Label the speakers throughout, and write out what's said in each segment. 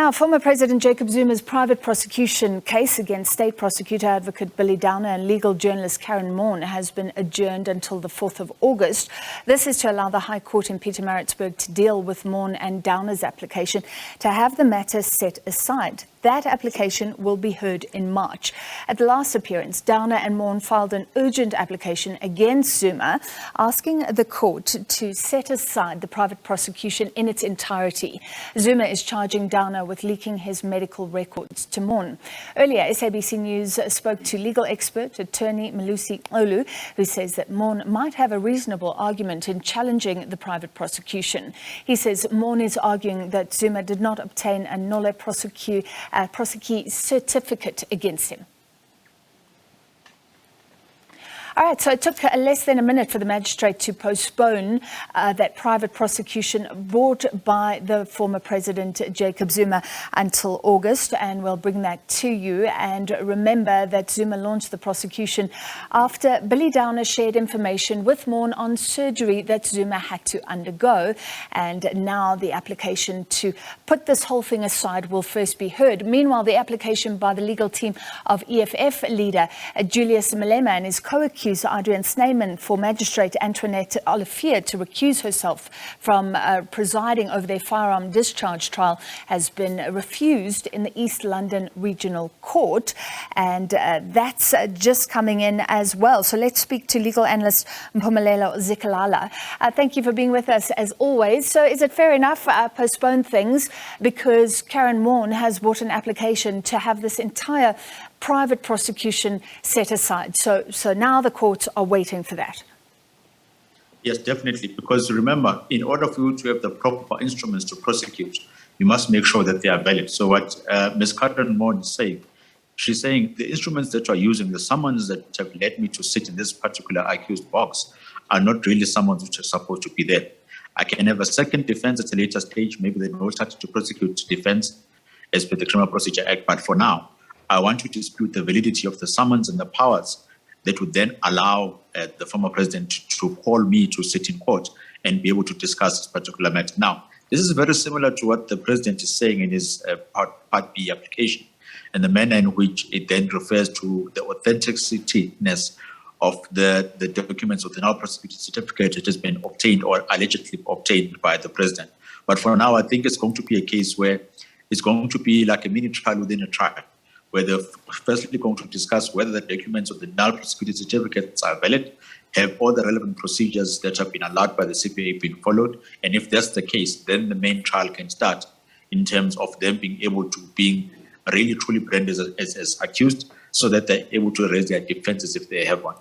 Speaker 1: Now, former President Jacob Zuma's private prosecution case against State Prosecutor Advocate Billy Downer and legal journalist Karyn Maughan has been adjourned until the 4th of August. This is to allow the High Court in Pietermaritzburg to deal with Maughan and Downer's application to have the matter set aside. That application will be heard in March. At the last appearance, Downer and Maughan filed an urgent application against Zuma, asking the court to set aside the private prosecution in its entirety. Zuma is charging Downer with leaking his medical records to Maughan. Earlier, SABC News spoke to legal expert attorney Melusi Olu, who says that Maughan might have a reasonable argument in challenging the private prosecution. He says Maughan is arguing that Zuma did not obtain a nolle prosequi certificate against him. All right, so it took less than a minute for the magistrate to postpone that private prosecution brought by the former President Jacob Zuma until August, and we'll bring that to you. And remember that Zuma launched the prosecution after Billy Downer shared information with Maughan on surgery that Zuma had to undergo. And now the application to put this whole thing aside will first be heard. Meanwhile, the application by the legal team of EFF leader Julius Malema and his co-accused Adriaan Snyman for magistrate Antoinette Olivier to recuse herself from presiding over their firearm discharge trial has been refused in the East London Regional Court, and that's just coming in as well. So let's speak to legal analyst Mpumelelo Zikalala. Thank you for being with us as always. So is it fair enough postpone things because Karyn Maughan has brought an application to have this entire private prosecution set aside? So now the courts are waiting for that.
Speaker 2: Yes, definitely. Because remember, in order for you to have the proper instruments to prosecute, you must make sure that they are valid. So what Ms. Karyn Maughan is saying, she's saying the instruments that you are using, the summons that have led me to sit in this particular accused box, are not really summons which are supposed to be there. I can have a second defense at a later stage. Maybe they will start to prosecute defense as per the Criminal Procedure Act. But for now, I want to dispute the validity of the summons and the powers that would then allow the former president to call me to sit in court and be able to discuss this particular matter. Now, this is very similar to what the president is saying in his Part B application, and the manner in which it then refers to the authenticity-ness of the documents of the now prosecuted certificate that has been obtained or allegedly obtained by the president. But for now, I think it's going to be a case where it's going to be like a mini trial within a trial, where they're firstly going to discuss whether the documents of the null prosecuted certificates are valid, have all the relevant procedures that have been allowed by the CPA been followed, and if that's the case, then the main trial can start in terms of them being able to being really truly branded as accused, so that they're able to raise their defenses if they have one.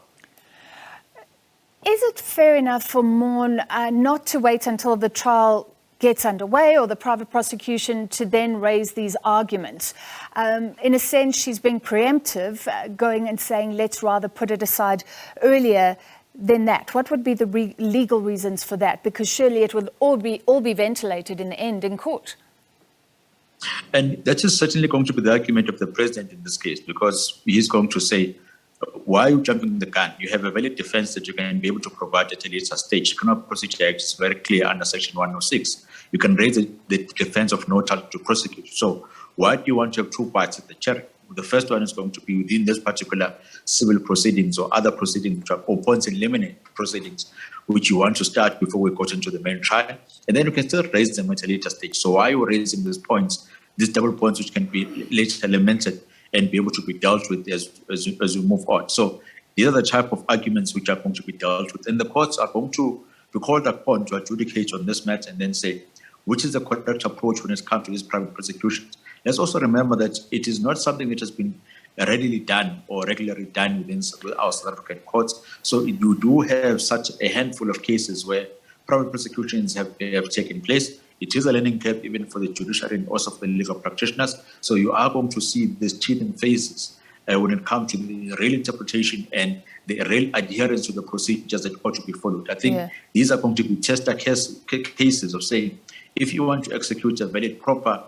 Speaker 1: Is it fair enough for Maughan not to wait until the trial gets underway or the private prosecution to then raise these arguments? In a sense, she's being preemptive, going and saying, let's rather put it aside earlier than that. What would be the legal reasons for that? Because surely it will all be ventilated in the end in court.
Speaker 2: And that is certainly going to be the argument of the president in this case, because he's going to say, why are you jumping the gun? You have a valid defense that you can be able to provide at a later stage. Criminal Procedure Act is very clear under Section 106. You can raise the defense of no charge to prosecute. So why do you want to have two bites at the cherry? The first one is going to be within this particular civil proceedings or other proceedings, or points in limine proceedings, which you want to start before we go into the main trial. And then you can still raise them at a later stage. So why are you raising these points, these double points, which can be later lamented and be able to be dealt with as you move on? So these are the type of arguments which are going to be dealt with. And the courts are going to be called upon to adjudicate on this matter and then say, which is the correct approach when it comes to these private prosecutions. Let's also remember that it is not something that has been readily done or regularly done within our South African courts. So you do have such a handful of cases where private prosecutions have taken place. It is a learning curve even for the judiciary and also for the legal practitioners. So you are going to see these teething phases when it comes to the real interpretation and the real adherence to the procedures that ought to be followed. I think these are going to be tester cases of saying, if you want to execute a valid, proper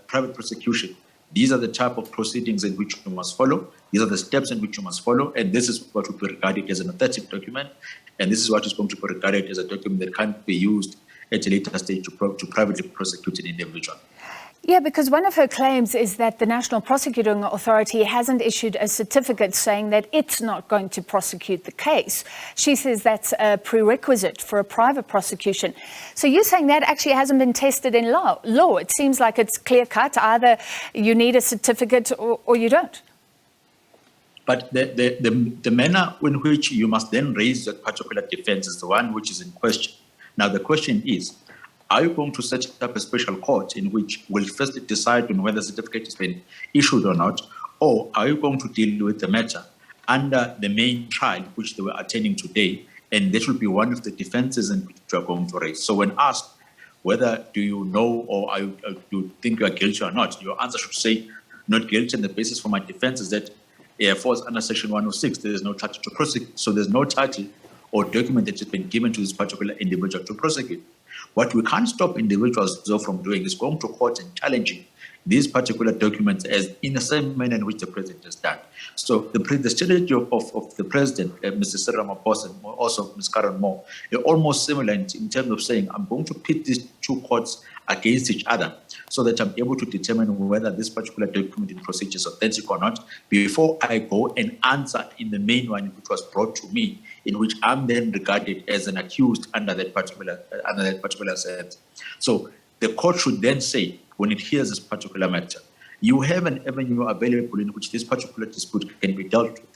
Speaker 2: private prosecution, these are the type of proceedings in which you must follow. These are the steps in which you must follow. And this is what will be regarded as an authentic document. And this is what is going to be regarded as a document that can't be used at a later stage to privately prosecute an individual.
Speaker 1: Yeah, because one of her claims is that the National Prosecuting Authority hasn't issued a certificate saying that it's not going to prosecute the case. She says that's a prerequisite for a private prosecution. So you're saying that actually hasn't been tested in law. It seems like it's clear-cut. Either you need a certificate or you don't.
Speaker 2: But the manner in which you must then raise that particular defense is the one which is in question. Now, the question is, are you going to set up a special court in which will first decide on whether the certificate has been issued or not, or are you going to deal with the matter under the main trial which they were attending today, and that will be one of the defenses in which you are going to raise? So when asked whether do you know or do you think you are guilty or not, your answer should say not guilty, and the basis for my defense is that falls under Section 106. There is no charge to prosecute. So there's no charge or document that has been given to this particular individual to prosecute. What we can't stop individuals though from doing is going to court and challenging these particular documents as in the same manner in which the president has done. So the strategy of the president, Mr. Cyril Ramaphosa, and also Ms. Karyn Maughan, are almost similar in terms of saying, I'm going to pit these two courts against each other so that I'm able to determine whether this particular document in procedure is authentic or not before I go and answer in the main one which was brought to me, in which I'm then regarded as an accused under that particular sense. So the court should then say, when it hears this particular matter, you have an avenue available in which this particular dispute can be dealt with.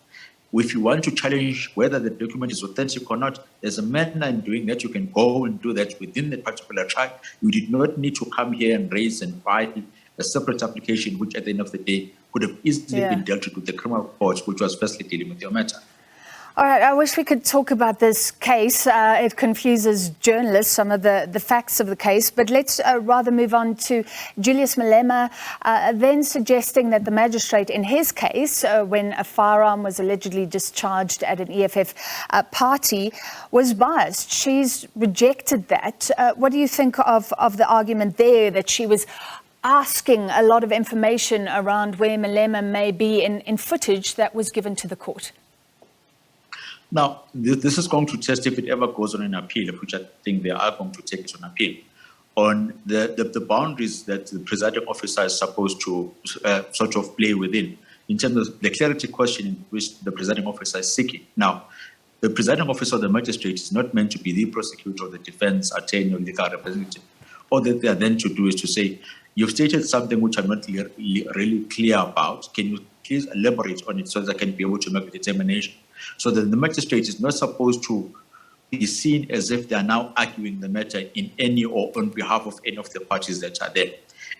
Speaker 2: If you want to challenge whether the document is authentic or not, there's a manner in doing that. You can go and do that within the particular trial. You did not need to come here and raise and file a separate application, which at the end of the day could have easily been dealt with the criminal court, which was firstly dealing with your matter.
Speaker 1: All right, I wish we could talk about this case. It confuses journalists, some of the facts of the case. But let's rather move on to Julius Malema, then suggesting that the magistrate in his case, when a firearm was allegedly discharged at an EFF party, was biased. She's rejected that. What do you think of the argument there that she was asking a lot of information around where Malema may be in footage that was given to the court?
Speaker 2: Now, this is going to test if it ever goes on an appeal, which I think they are going to take it on appeal, on the boundaries that the presiding officer is supposed to sort of play within, in terms of the clarity question in which the presiding officer is seeking. Now, the presiding officer or the magistrate is not meant to be the prosecutor or the defense attorney or legal representative. All that they are then to do is to say, you've stated something which I'm not really clear about. Can you please elaborate on it so that I can be able to make a determination? So that the magistrate is not supposed to be seen as if they are now arguing the matter in any or on behalf of any of the parties that are there.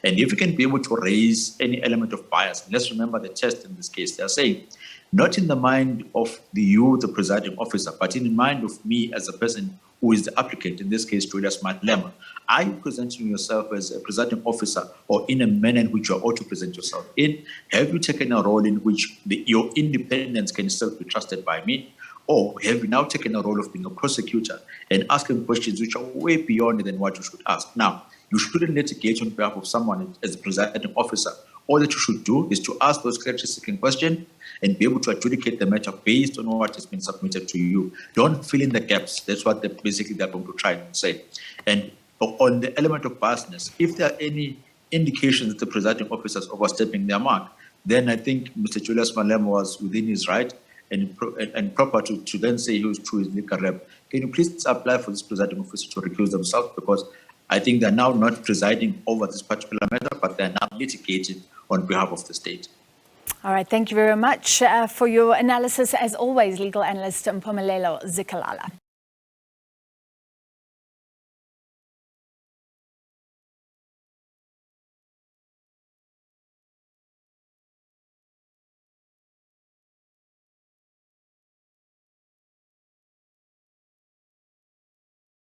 Speaker 2: And if you can be able to raise any element of bias, let's remember the test in this case, they're saying, not in the mind of the presiding officer, but in the mind of me as a person who is the applicant, in this case, Julius Malema. Are you presenting yourself as a presiding officer or in a manner in which you ought to present yourself in? Have you taken a role in which your independence can still be trusted by me? Or have you now taken a role of being a prosecutor and asking questions which are way beyond than what you should ask? Now, you shouldn't litigate on behalf of someone as a presiding officer. All that you should do is to ask those clarity-seeking questions and be able to adjudicate the matter based on what has been submitted to you. Don't fill in the gaps. That's what they're going to try and say. And on the element of biasness, if there are any indications that the presiding officer is overstepping their mark, then I think Mr. Julius Malema was within his right and proper to then say he was through his legal rep. Can you please apply for this presiding officer to recuse themselves? Because I think they're now not presiding over this particular matter, but they're now litigating on behalf of the state.
Speaker 1: All right, thank you very much for your analysis. As always, legal analyst Mpumelelo Zikalala.